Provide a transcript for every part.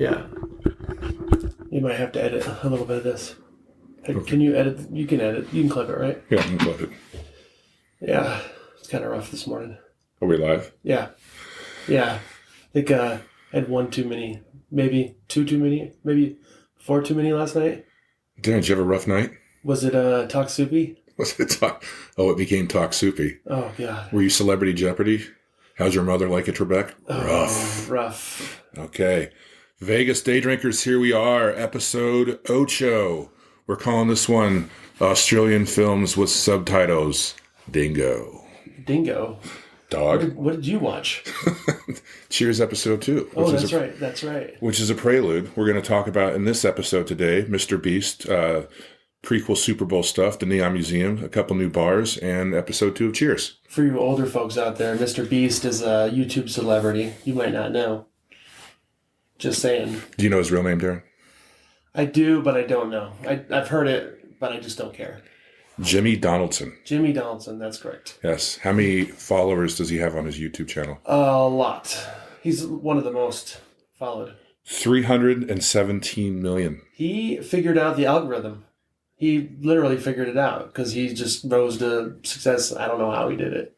Yeah. You might have to edit a little bit of this. Okay. Can you edit? You can edit. You can clip it, right? Yeah, I can clip it. Yeah. It's kind of rough this morning. Are we live? Yeah. I think I had one too many. Maybe two too many. Maybe four too many last night. Did you have a rough night? Was it Talk Soupy? Was it Talk? Oh, it became Talk Soupy. Oh, God. Were you Celebrity Jeopardy? How's your mother like it, Trebek? Oh, rough. Okay. Vegas Day Drinkers, here we are. Episode Ocho. We're calling this one Australian Films with Subtitles. Dingo. Dog? What did you watch? Cheers episode 2. Oh, that's right. Which is a prelude. We're going to talk about in this episode today, Mr. Beast, prequel Super Bowl stuff, the Neon Museum, a couple new bars, and episode 2 of Cheers. For you older folks out there, Mr. Beast is a YouTube celebrity. You might not know. Just saying. Do you know his real name, Darren? I do, but I don't know. I've heard it, but I just don't care. Jimmy Donaldson. Jimmy Donaldson, that's correct. Yes. How many followers does he have on his YouTube channel? A lot. He's one of the most followed. 317 million. He figured out the algorithm. He literally figured it out because he just rose to success. I don't know how he did it.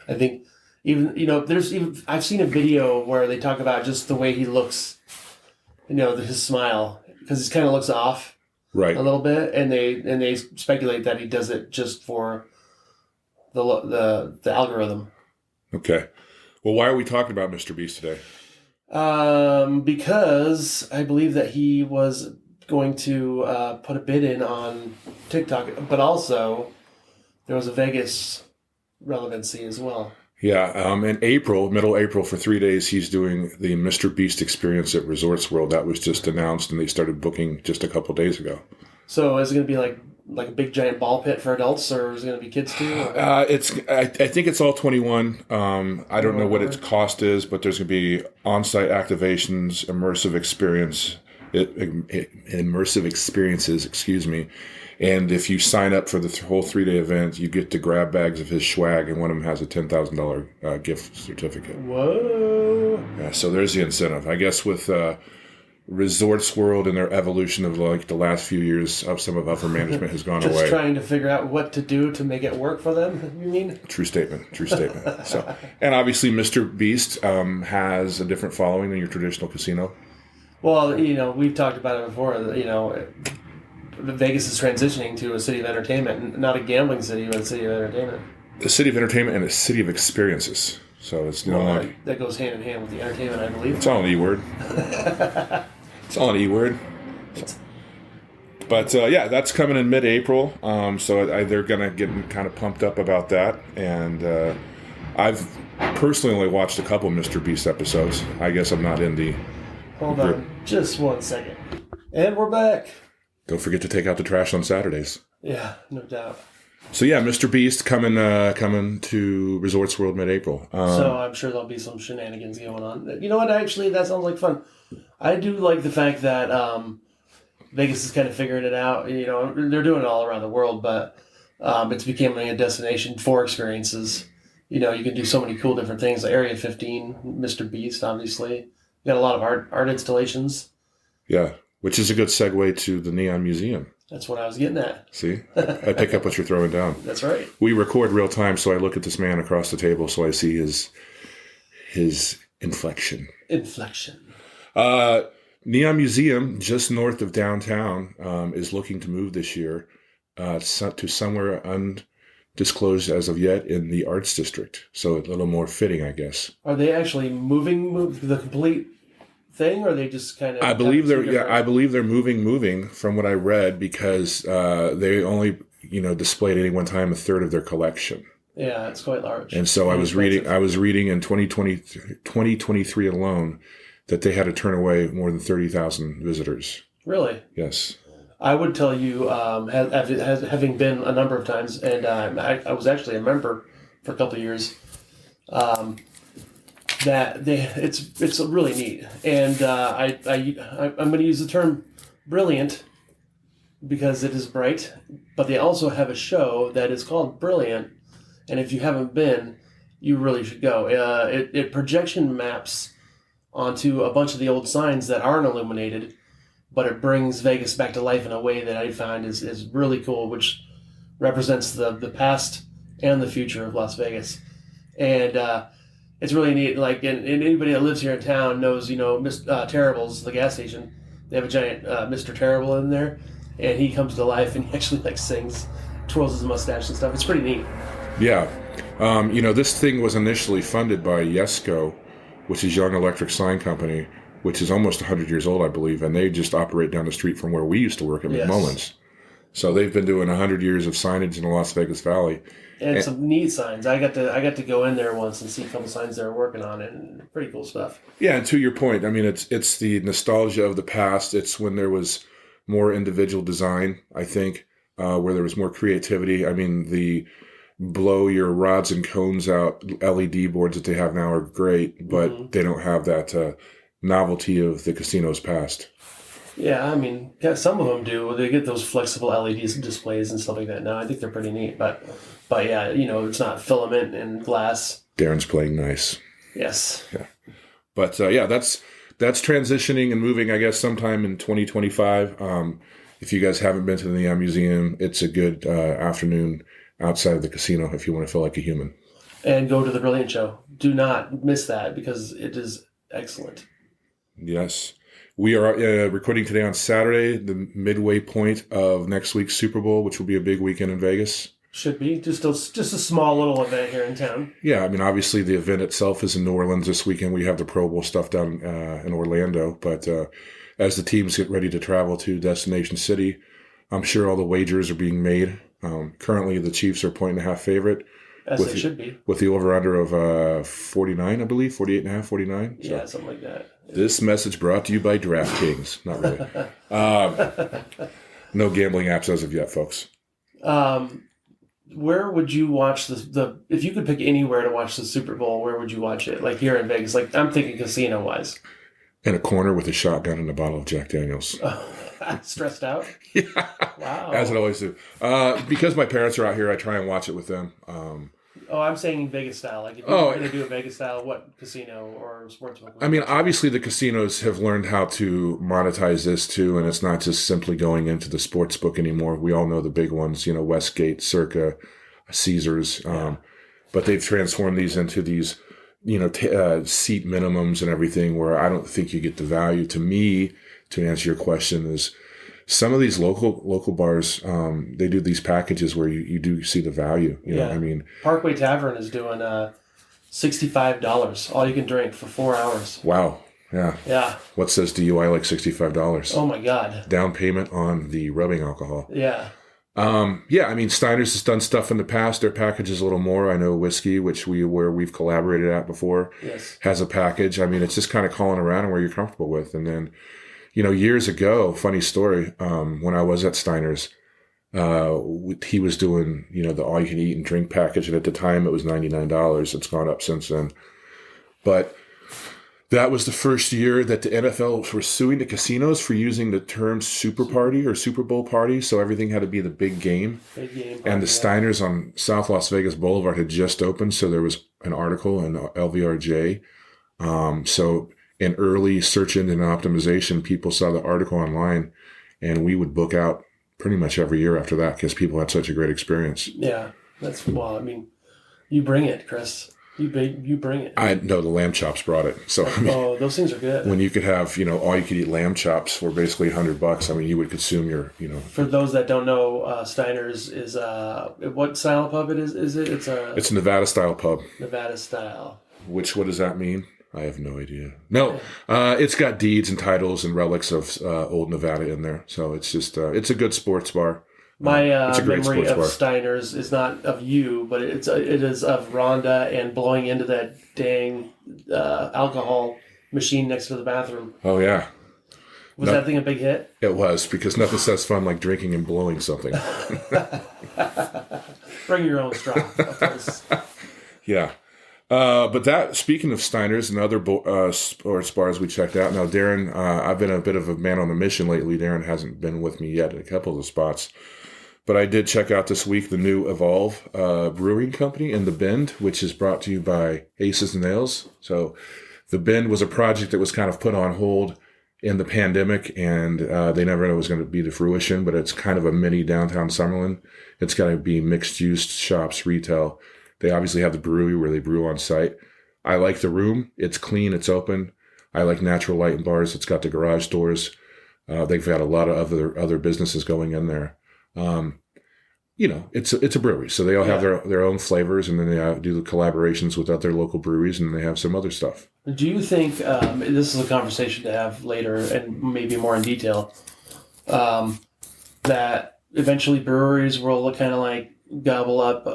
I think I've seen a video where they talk about just the way he looks, his smile, because he kind of looks off. Right. A little bit, and they speculate that he does it just for the algorithm. Okay. Well, why are we talking about Mr. Beast today? Because I believe that he was going to put a bid in on TikTok, but also there was a Vegas relevancy as well. Yeah, in middle April, for 3 days, he's doing the Mr. Beast experience at Resorts World. That was just announced, and they started booking just a couple days ago. So is it going to be like a big giant ball pit for adults, or is it going to be kids too? I think it's all 21. I don't know what its cost is, but there's going to be on-site activations, immersive experiences, excuse me. And if you sign up for the whole 3-day event, you get to grab bags of his swag, and one of them has a $10,000 gift certificate. Whoa! Yeah, so there's the incentive. I guess with Resorts World and their evolution of the last few years, some of upper management has gone away. Just trying to figure out what to do to make it work for them, you mean? True statement. So, and obviously, Mr. Beast has a different following than your traditional casino. Well, we've talked about it before. Vegas is transitioning to a city of entertainment, not a gambling city, but a city of entertainment. A city of entertainment and a city of experiences. So it's that goes hand in hand with the entertainment, I believe. It's all an E-word. It's all an E-word. But that's coming in mid-April. So they're going to get kind of pumped up about that. And I've personally only watched a couple Mr. Beast episodes. I guess I'm not in the... Hold on just 1 second. And we're back. Don't forget to take out the trash on Saturdays. Yeah, no doubt. So yeah, Mr. Beast coming to Resorts World mid-April. So I'm sure there'll be some shenanigans going on. You know what? Actually, that sounds like fun. I do like the fact that Vegas is kind of figuring it out. They're doing it all around the world, but it's becoming a destination for experiences. You can do so many cool different things. Like Area 15, Mr. Beast, obviously. You got a lot of art installations. Yeah. Which is a good segue to the Neon Museum. That's what I was getting at. See? I pick up what you're throwing down. That's right. We record real time, so I look at this man across the table, so I see his inflection. Neon Museum, just north of downtown, is looking to move this year to somewhere undisclosed as of yet in the Arts District. So a little more fitting, I guess. Are they actually moving the complete thing, or are they just kind of... I believe they're moving from what I read, because they only displayed at any one time a third of their collection. Yeah, it's quite large. And so I was reading in 2023 alone that they had to turn away more than 30,000 visitors. Really? Yes. I would tell you, having been a number of times, and I was actually a member for a couple of years, that it's really neat, and I'm going to use the term brilliant because it is bright, but they also have a show that is called Brilliant, and if you haven't been, you really should go. It projection maps onto a bunch of the old signs that aren't illuminated, but it brings Vegas back to life in a way that I find is really cool, which represents the past and the future of Las Vegas. And it's really neat. Like, and anybody that lives here in town knows, Terrible's, the gas station. They have a giant Mr. Terrible in there, and he comes to life and he actually like sings, twirls his mustache and stuff. It's pretty neat. Yeah. This thing was initially funded by Yesco, which is Young Electric Sign Company, which is almost 100 years old, I believe, and they just operate down the street from where we used to work at McMullen's. So they've been doing 100 years of signage in the Las Vegas Valley. And some neat signs. I got to go in there once and see a couple signs they were working on it, and pretty cool stuff. Yeah, and to your point, I mean, it's the nostalgia of the past. It's when there was more individual design, I think, where there was more creativity. I mean, the blow your rods and cones out LED boards that they have now are great, but they don't have that novelty of the casino's past. Yeah, I mean, some of them do. They get those flexible LED displays and stuff like that now. I think they're pretty neat, but yeah, it's not filament and glass. Darren's playing nice. Yes. Yeah. But that's transitioning and moving, I guess, sometime in 2025. If you guys haven't been to the Neon Museum, it's a good afternoon outside of the casino if you want to feel like a human. And go to the Brilliant Show. Do not miss that because it is excellent. Yes. We are recording today on Saturday, the midway point of next week's Super Bowl, which will be a big weekend in Vegas. Should be. Just a small little event here in town. Yeah, I mean, obviously the event itself is in New Orleans this weekend. We have the Pro Bowl stuff down in Orlando. But as the teams get ready to travel to Destination City, I'm sure all the wagers are being made. Currently, the Chiefs are 1.5 favorite. As they should be. With the over-under of 49, I believe, 48.5, 49. So. Yeah, something like that. This message brought to you by DraftKings. Not really. No gambling apps as of yet, folks. Where would you watch the if you could pick anywhere to watch the Super Bowl, where would you watch it? Like here in Vegas, like I'm thinking casino-wise. In a corner with a shotgun and a bottle of Jack Daniels. Stressed out? Yeah. Wow. As it always do. Because my parents are out here, I try and watch it with them. I'm saying Vegas style. Like if you're going to do a Vegas style, what casino or sportsbook? I mean, obviously the casinos have learned how to monetize this too, and it's not just simply going into the sports book anymore. We all know the big ones, Westgate, Circa, Caesars, but they've transformed these into these, seat minimums and everything where I don't think you get the value. To me, to answer your question, is some of these local bars, they do these packages where you do see the value. You know, I mean, Parkway Tavern is doing $65, all you can drink for 4 hours. Wow. Yeah. Yeah. What says DUI like $65? Oh my God. Down payment on the rubbing alcohol. Yeah. I mean, Steiner's has done stuff in the past. Their package is a little more. I know Whiskey, where we've collaborated at before, has a package. I mean, it's just kind of calling around and where you're comfortable with. And then, years ago, funny story, when I was at Steiner's, he was doing, the all you can eat and drink package. And at the time it was $99. It's gone up since then. But that was the first year that the NFL were suing the casinos for using the term Super Party or Super Bowl Party. So everything had to be the big game. And the Steiners on South Las Vegas Boulevard had just opened. So there was an article in LVRJ. So in early search engine optimization, people saw the article online, and we would book out pretty much every year after that because people had such a great experience. Yeah, I mean, you bring it, Chris. You bring it. I know the lamb chops brought it. So I mean, those things are good. When you could have, all you could eat lamb chops for basically $100. I mean, you would consume your, For those that don't know, Steiner's is what style of pub it is? Is it? It's a Nevada style pub. Nevada style. What does that mean? I have no idea. No, it's got deeds and titles and relics of old Nevada in there. So it's just it's a good sports bar. My memory of Steiner's is not of you, but it is of Rhonda and blowing into that dang alcohol machine next to the bathroom. Oh, yeah. Was that thing a big hit? It was, because nothing says fun like drinking and blowing something. Bring your own straw, of course. Yeah. But speaking of Steiner's and other sports bars we checked out. Now, Darren, I've been a bit of a man on a mission lately. Darren hasn't been with me yet at a couple of the spots. But I did check out this week the new Evolve Brewing Company in the Bend, which is brought to you by Aces and Ales. So The Bend was a project that was kind of put on hold in the pandemic, and they never know it was going to be to fruition, but it's kind of a mini downtown Summerlin. It's going to be mixed use shops, retail. They obviously have the brewery where they brew on site. I like the room. It's clean. It's open. I like natural light and bars. It's got the garage doors. They've got a lot of other businesses going in there. It's a brewery, so they all have their own flavors, and then they do the collaborations with other local breweries, and they have some other stuff. Do you think this is a conversation to have later, and maybe more in detail, that eventually breweries will kind of like gobble up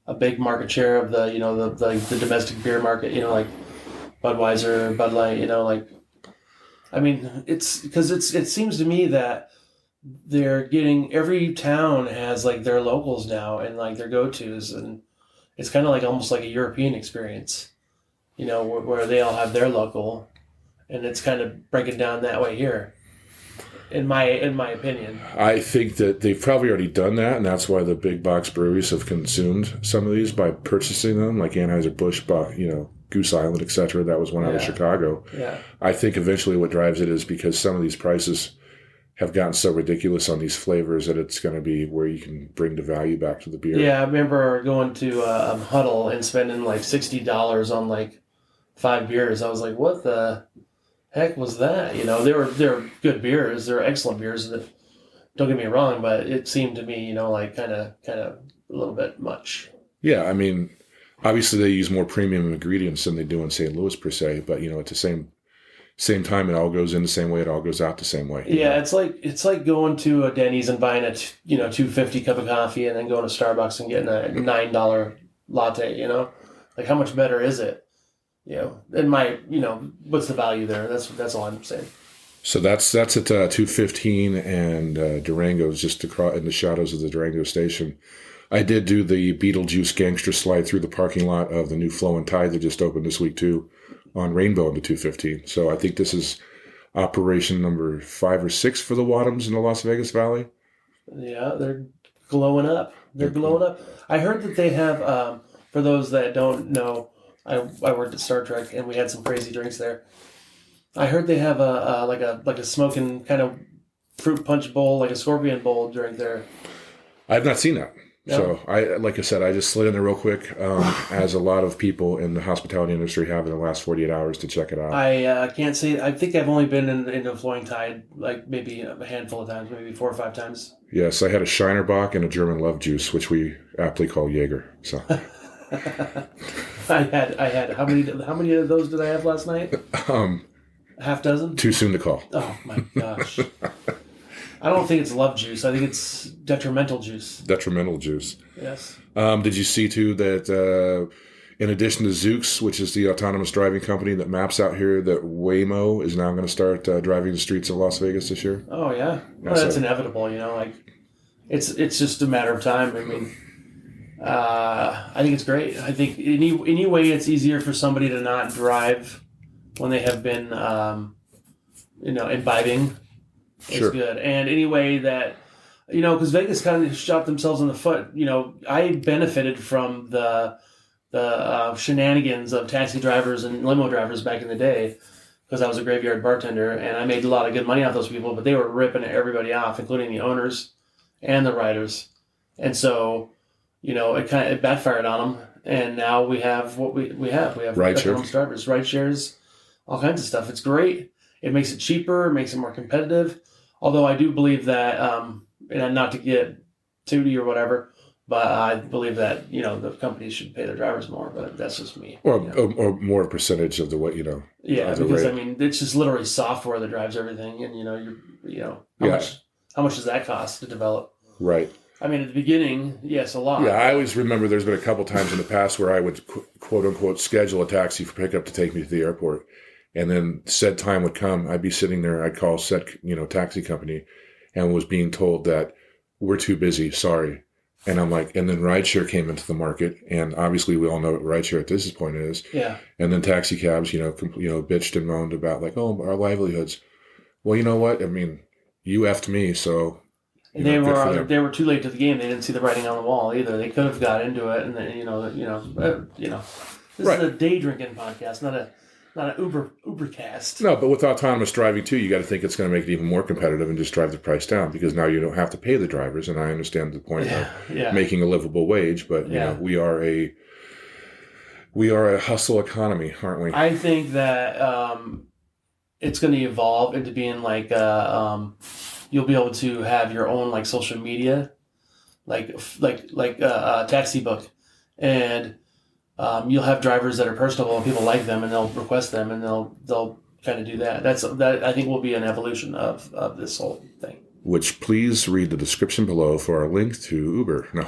a big market share of the domestic beer market? Like Budweiser, Bud Light. It's because it seems to me that they're getting, every town has like their locals now and like their go-tos, and it's kind of like almost like a European experience, where they all have their local, and it's kind of breaking down that way here, in my opinion. I think that they've probably already done that, and that's why the big box breweries have consumed some of these by purchasing them, like Anheuser-Busch bought, Goose Island, etc. That was one out of Chicago. Yeah. I think eventually what drives it is because some of these prices have gotten so ridiculous on these flavors that it's going to be where you can bring the value back to the beer. Yeah, I remember going to Huddle and spending like $60 on like 5 beers. I was like, what the heck was that? They're good beers. They're excellent beers. Don't get me wrong, but it seemed to me, like kind of a little bit much. Yeah, obviously they use more premium ingredients than they do in St. Louis per se, but at the same time, it all goes in the same way. It all goes out the same way. Yeah, it's like going to a Denny's and buying a $2.50 cup of coffee, and then going to Starbucks and getting a $9 latte. Like how much better is it? What's the value there? That's all I'm saying. So that's at 215 and Durango's just across in the shadows of the Durango station. I did do the Beetlejuice gangster slide through the parking lot of the new Flow and Tide that just opened this week too, on Rainbow into 215. So I think this is operation number 5 or 6 for the Wadhams in the Las Vegas Valley. Yeah, they're glowing up. They're glowing up. I heard that they have, for those that don't know, I worked at Star Trek and we had some crazy drinks there. I heard they have a smoking kind of fruit punch bowl, like a scorpion bowl drink there. I've not seen that. No. So I just slid in there real quick, as a lot of people in the hospitality industry have in the last 48 hours to check it out. I can't say. I think I've only been in a Flowing Tide like maybe a handful of times, maybe 4 or 5 times. Yes, I had a Shinerbach and a German Love Juice, which we aptly call Jaeger. So I had how many of those did I have last night? Half dozen. Too soon to call. Oh my gosh. I don't think it's love juice. I think it's detrimental juice. Detrimental juice. Yes. Did you see, too, that in addition to Zoox, which is the autonomous driving company that maps out here, that Waymo is now going to start driving the streets of Las Vegas this year? Oh, yeah. Well, that's inevitable, it's just a matter of time. I think it's great. I think any way it's easier for somebody to not drive when they have been, imbibing. It's good. And any way that, because Vegas kind of shot themselves in the foot. I benefited from the shenanigans of taxi drivers and limo drivers back in the day because I was a graveyard bartender, and I made a lot of good money off those people, but they were ripping everybody off, including the owners and the riders. And so, it backfired on them. And now we have what we have. We have autonomous drivers, ride shares, all kinds of stuff. It's great. It makes it cheaper, it makes it more competitive. Although I do believe that, and not to get tooty or whatever, but I believe that, the companies should pay their drivers more, but that's just me. Or more percentage of the way, Yeah, because, it's just literally software that drives everything, and, how much does that cost to develop? Right. At the beginning, yes, a lot. Yeah, I always remember there's been a couple times in the past where I would, quote unquote, schedule a taxi for pickup to take me to the airport. And then said time would come, I'd be sitting there, I'd call said, taxi company and was being told that we're too busy, sorry. And I'm like, and then rideshare came into the market. And obviously we all know what rideshare at this point is. Yeah. And then taxi cabs, bitched and moaned about like, oh, our livelihoods. Well, you know what? You effed me, so. And they were too late to the game. They didn't see the writing on the wall either. They could have got into it and then, This is a day drinking podcast, not an Uber cast. No, but with autonomous driving too, you got to think it's going to make it even more competitive and just drive the price down, because now you don't have to pay the drivers. And I understand the point of making a livable wage, but you know, we are a hustle economy, aren't we? I think that it's going to evolve into being like you'll be able to have your own like social media, like a taxi book, and you'll have drivers that are personable and people like them and they'll request them and they'll kind of do that. That I think will be an evolution of this whole thing. Which please read the description below for our link to Uber. No.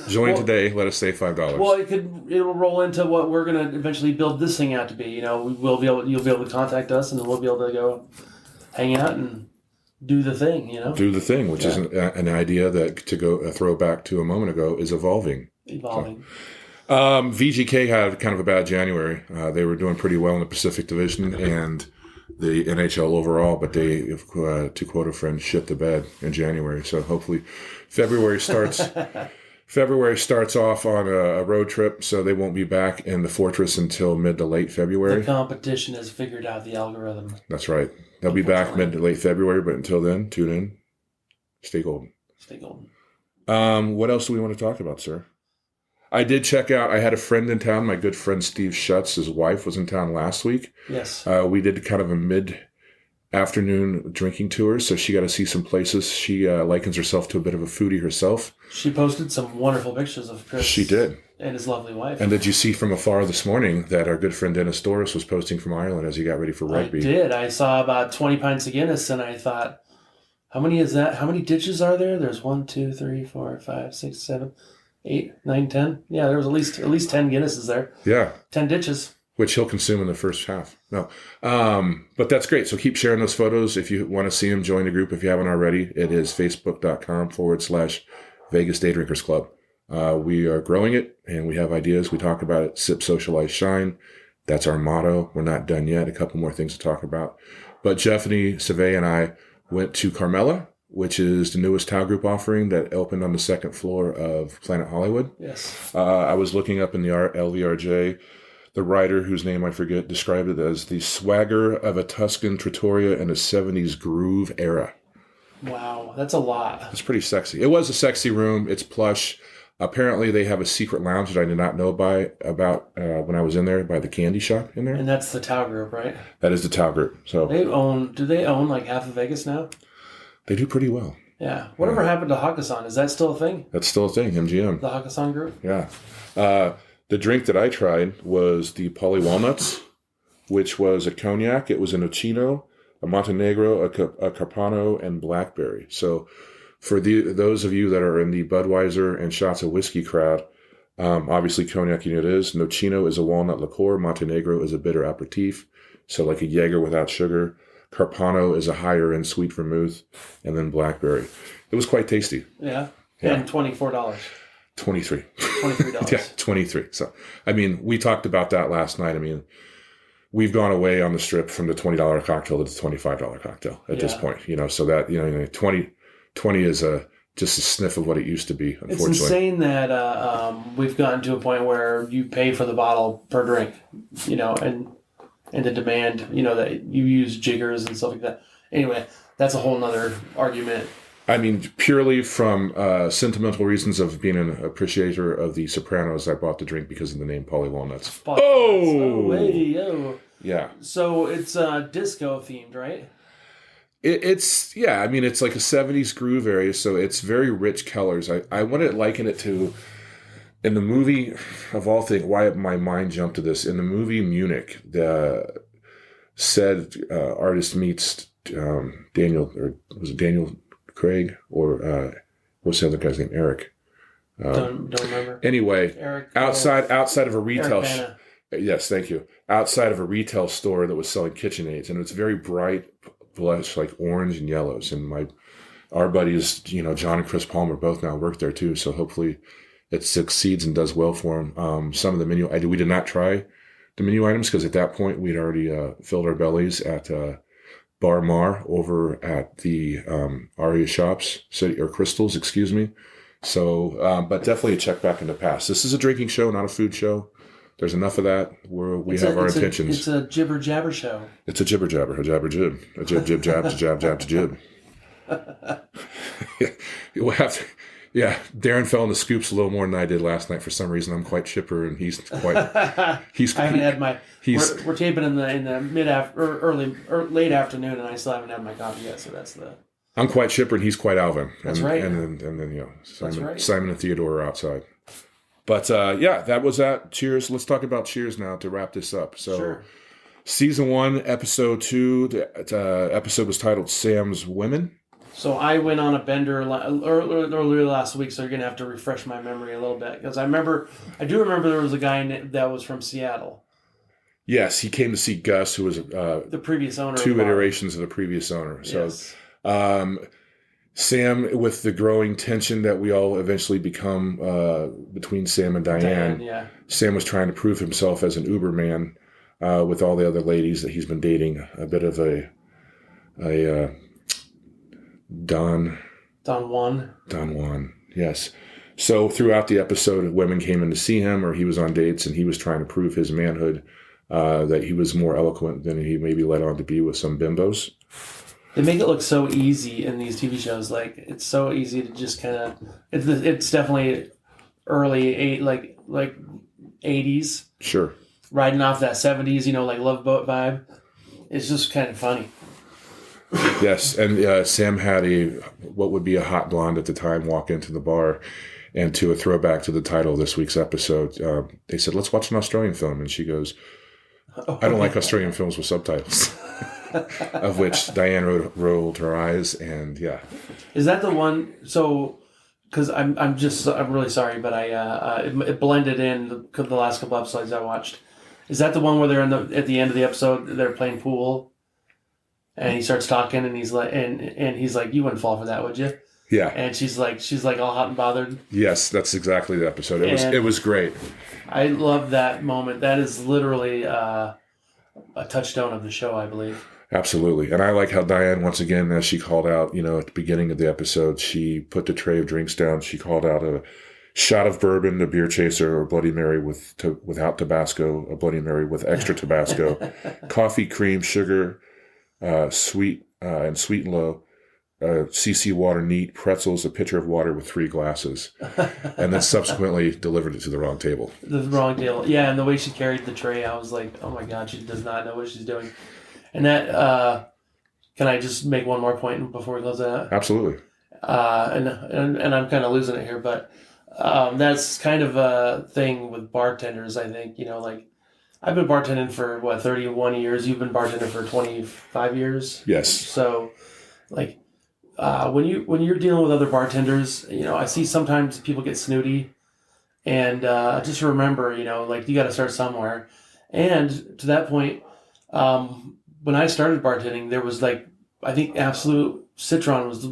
Join today. Let us save $5. Well, it'll roll into what we're going to eventually build this thing out to be. You know, you'll be able to contact us and we'll be able to go hang out and do the thing. You know, do the thing, which is an idea that, to go a throwback to a moment ago, is evolving. So, VGK had kind of a bad January. They were doing pretty well in the Pacific Division and the NHL overall, but they, to quote a friend, shit the bed in January. So hopefully February starts off on a road trip, so they won't be back in the Fortress until mid to late February. The competition has figured out the algorithm. That's right. They'll be back mid to late February, but until then, tune in. Stay golden. Stay golden. What else do we want to talk about, sir? I did check out, I had a friend in town, my good friend Steve Schutz, his wife was in town last week. Yes. We did kind of a mid-afternoon drinking tour, so she got to see some places. She likens herself to a bit of a foodie herself. She posted some wonderful pictures of Chris. She did. And his lovely wife. And did you see from afar this morning that our good friend Dennis Doris was posting from Ireland as he got ready for rugby? I did. I saw about 20 pints of Guinness, and I thought, how many is that? How many ditches are there? There's 1, 2, 3, 4, 5, 6, 7, 8, 9, 10. Yeah, there was at least 10 Guinnesses there. Yeah. 10 ditches. Which he'll consume in the first half. No. But that's great. So keep sharing those photos. If you want to see them, join the group if you haven't already. It is facebook.com/Vegas Day Drinkers Club. We are growing it, and we have ideas. We talk about it. Sip, socialize, shine. That's our motto. We're not done yet. A couple more things to talk about. But Jeffany Savay and I went to Carmela, which is the newest Tao Group offering that opened on the second floor of Planet Hollywood. Yes. I was looking up in the LVRJ. The writer, whose name I forget, described it as the swagger of a Tuscan trattoria in a 70s groove era. Wow, that's a lot. It's pretty sexy. It was a sexy room. It's plush. Apparently, they have a secret lounge that I did not know about when I was in there, by the candy shop in there. And that's the Tao Group, right? That is the Tao Group. So do they own like half of Vegas now? They do pretty well. Yeah. Whatever happened to Hakkasan? Is that still a thing? That's still a thing, MGM. The Hakkasan Group? Yeah. The drink that I tried was the Polly Walnuts, which was a cognac. It was an Ochino, a Montenegro, a Carpano, and blackberry. So for those of you that are in the Budweiser and shots of whiskey crowd, obviously cognac, you know what it is. Nocino is a walnut liqueur. Montenegro is a bitter aperitif, so like a Jaeger without sugar. Carpano is a higher-end sweet vermouth, and then blackberry. It was quite tasty. Yeah. And $24. $23. $23. Yeah, 23. So, I mean, we talked about that last night. I mean, we've gone away on the strip from the $20 cocktail to the $25 cocktail at this point. You know, so that, 20 is just a sniff of what it used to be, unfortunately. It's insane that we've gotten to a point where you pay for the bottle per drink, and the demand, that you use jiggers and stuff like that. Anyway, that's a whole nother argument. I mean, purely from sentimental reasons of being an appreciator of The Sopranos, I bought the drink because of the name Polly Walnuts. Oh, hey, yo. Yeah. So it's disco themed, right? It's like a 70s groove area, so it's very rich colors. I want to liken it to, in the movie, of all things, why my mind jumped to this, in the movie Munich, the said artist meets Daniel Craig, or what's the other guy's name? Eric. Don't remember. Anyway, Eric, outside of a retail... Yes, thank you. Outside of a retail store that was selling KitchenAids, and it's very bright, blush, like orange and yellows. And our buddies, John and Chris Palmer, both now work there too. So hopefully it succeeds and does well for them. Some of the menu, we did not try the menu items because at that point we'd already filled our bellies at Bar Mar over at the Aria Shops, Crystals, excuse me. So, but definitely a check back in the past. This is a drinking show, not a food show. There's enough of that where we have our intentions. It's a jibber jabber show. It's a jibber jabber, a jabber jib, a jib jib jab, to jab jab to jib. We'll have to. Yeah, Darren fell in the scoops a little more than I did last night for some reason. I'm quite chipper, and he's quite. I haven't had my. We're taping in the late afternoon, and I still haven't had my coffee yet. So that's the. I'm quite chipper, and he's quite Alvin. That's right. And then Simon and Theodore are outside. But yeah, that was that. Cheers. Let's talk about Cheers now to wrap this up. So, sure. Season 1, Episode 2. The episode was titled Sam's Women. So I went on a bender earlier last week, so you're going to have to refresh my memory a little bit. Because I do remember there was a guy that was from Seattle. Yes, he came to see Gus, who was the previous owner. 2 iterations of the previous owner. So, yes. Sam, with the growing tension that we all eventually become between Sam and Diane, yeah. Sam was trying to prove himself as an Uber man with all the other ladies that he's been dating. A bit of a Don Juan, yes. So throughout the episode, women came in to see him, or he was on dates, and he was trying to prove his manhood, that he was more eloquent than he maybe led on to be with some bimbos. They make it look so easy in these TV shows. Like, it's so easy to just kind of. It's definitely early like 80s. Sure. Riding off that 70s, like Love Boat vibe. It's just kind of funny. Yes, and Sam had what would be a hot blonde at the time walk into the bar, and to a throwback to the title of this week's episode, they said, "Let's watch an Australian film," and she goes, "I don't like Australian films with subtitles." Of which Diane rolled her eyes, and yeah. Is that the one? So, because I'm really sorry, but it blended in the last couple episodes I watched. Is that the one where they're at the end of the episode they're playing pool? And he starts talking, and he's like, and he's like, "You wouldn't fall for that, would you?" Yeah. And she's like all hot and bothered. Yes, that's exactly the episode. It was great. I love that moment. That is literally a touchstone of the show, I believe. Absolutely, and I like how Diane, once again, as she called out, at the beginning of the episode, she put the tray of drinks down. She called out a shot of bourbon, a beer chaser, or Bloody Mary without Tabasco, a Bloody Mary with extra Tabasco, coffee, cream, sugar. Sweet and sweet and low, CC water neat, pretzels, a pitcher of water with 3 glasses, and then subsequently delivered it to the wrong table. The wrong table, yeah. And the way she carried the tray, I was like, "Oh my God, she does not know what she's doing." And that, can I just make one more point before we close it out? Absolutely. And I'm kind of losing it here, but that's kind of a thing with bartenders. I think like. I've been bartending for 31 years. You've been bartending for 25 years. Yes. So, like, when you're dealing with other bartenders, I see sometimes people get snooty, and just remember, like you got to start somewhere. And to that point, when I started bartending, there was I think Absolute Citron was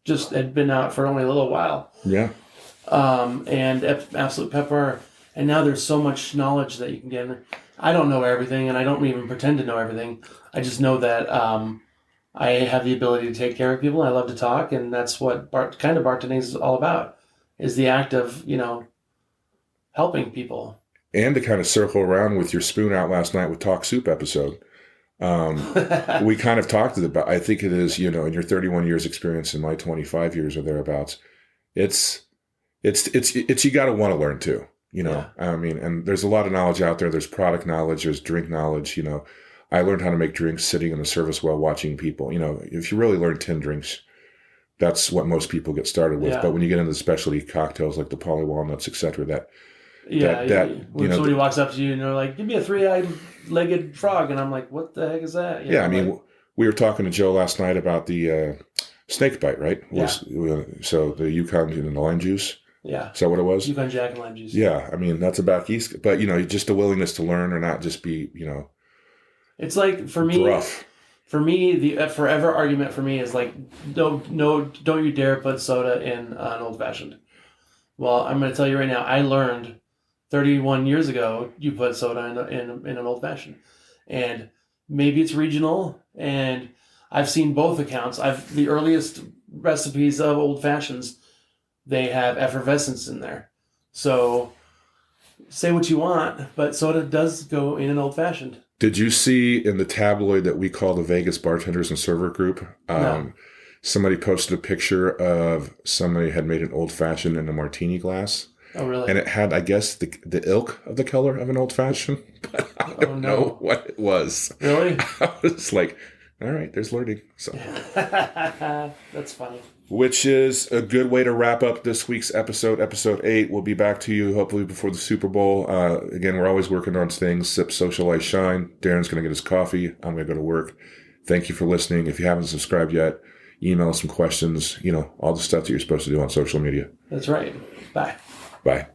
just had been out for only a little while. Yeah. And Absolute Pepper, and now there's so much knowledge that you can get. I don't know everything, and I don't even pretend to know everything. I just know that I have the ability to take care of people. I love to talk, and that's what kind of bartending is all about, is the act of, helping people. And to kind of circle around with your spoon out last night with Talk Soup episode. We kind of talked about, I think it is, in your 31 years experience and my 25 years or thereabouts, it's you got to want to learn too. Yeah. I mean, and there's a lot of knowledge out there. There's product knowledge, there's drink knowledge. I learned how to make drinks sitting in the service well watching people. If you really learn 10 drinks, that's what most people get started with. Yeah. But when you get into the specialty cocktails like the Polly Walnuts, etc., when somebody walks up to you and they're like, "Give me a 3-legged frog," and I'm like, "What the heck is that?" I mean, we were talking to Joe last night about the snake bite, right? Yeah. So the Yukon and the lime juice. Yeah. Is that what it was? Yukon Jack and lime juice. Yeah. I mean, that's a back east. But, just a willingness to learn or not just be, It's like, for me, rough. For me, the forever argument for me is like, don't you dare put soda in an old fashioned. Well, I'm going to tell you right now, I learned 31 years ago, you put soda in an old fashioned. And maybe it's regional, and I've seen both accounts. The earliest recipes of old fashions they have effervescence in there. So say what you want, but soda does go in an old-fashioned. Did you see in the tabloid that we call the Vegas Bartenders and Server Group? No. Somebody posted a picture of somebody had made an old-fashioned in a martini glass. Oh, really? And it had, I guess, the ilk of the color of an old-fashioned, but I don't know what it was. Really? I was like, all right, there's learning. So, that's funny. Which is a good way to wrap up this week's episode 8. We'll be back to you hopefully before the Super Bowl. Again, we're always working on things. Sip, socialize, shine. Darren's going to get his coffee. I'm going to go to work. Thank you for listening. If you haven't subscribed yet, email us some questions, all the stuff that you're supposed to do on social media. That's right. Bye. Bye.